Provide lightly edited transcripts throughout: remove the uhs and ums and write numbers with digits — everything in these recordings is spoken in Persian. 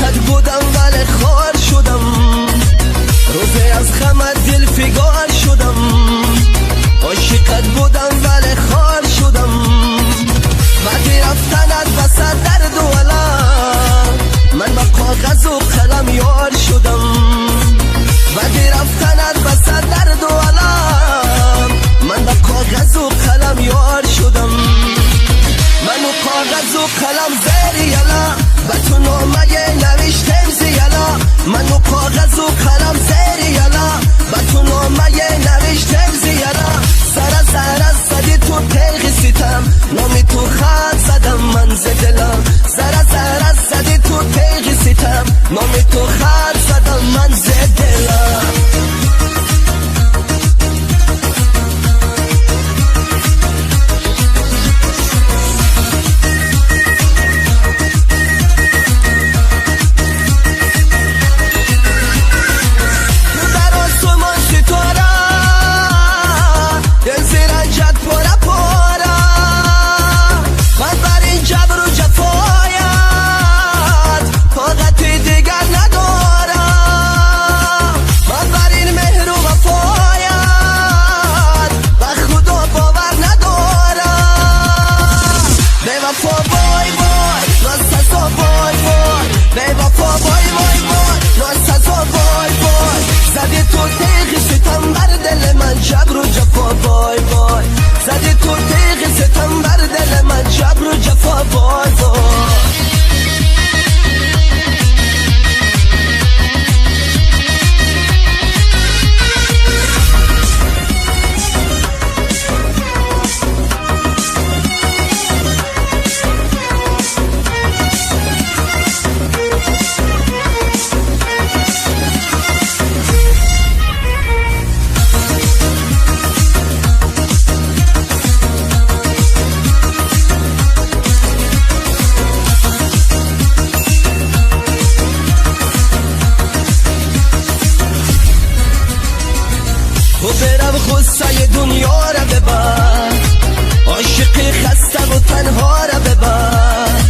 عاشقت بودم ولی خار شدم، روزی از غمت دل فگار شدم. عاشقت بودم ولی خار شدم، بعد رفتنت وسط درد و علم من با کاغذ و قلم یار شدم. بعد رفتنت وسط درد و علم من با کاغذ و قلم یار شدم. منو کاغذ و قلم زیر یلا به تو نامه نوشتم زیلا. منو کاغذ و قلم زیر یلا به تو نامه نوشتم زیلا. سر زدی تو تلخ ستم، نامی تو خط زدم من ز دلم. سر زدی تو تلخ ستم، نامی تو خط زدم من ز دلم. جبر و جفا بای بای، زدی تو تیغ ستم بر دل من. جبر و جفا بای بای. برم غصه دنیا را ببر، عاشقی خسته و تنها را ببر.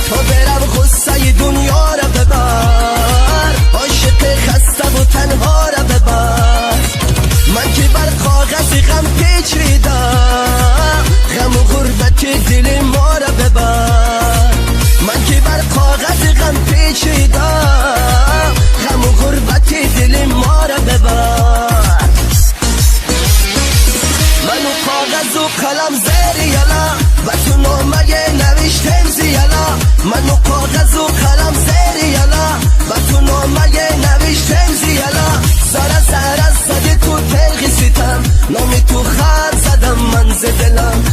تو برم غصه دنیا را ببر، عاشقی خسته و تنها را ببر. من که بر کاغذ غم پیچیدم، غم و غربت دل ما را ببر. من که بر کاغذ غم پیچیدم، غم و غربت دل ما را ببر. منو کاغذ و قلم زیر یلا و تو نامه نوشتم زیلا. منو کاغذ و قلم زیر یلا و تو نامه نوشتم زیلا. سر زدی تو تلخ ستم، نامی تو خط زدم من ز دلم.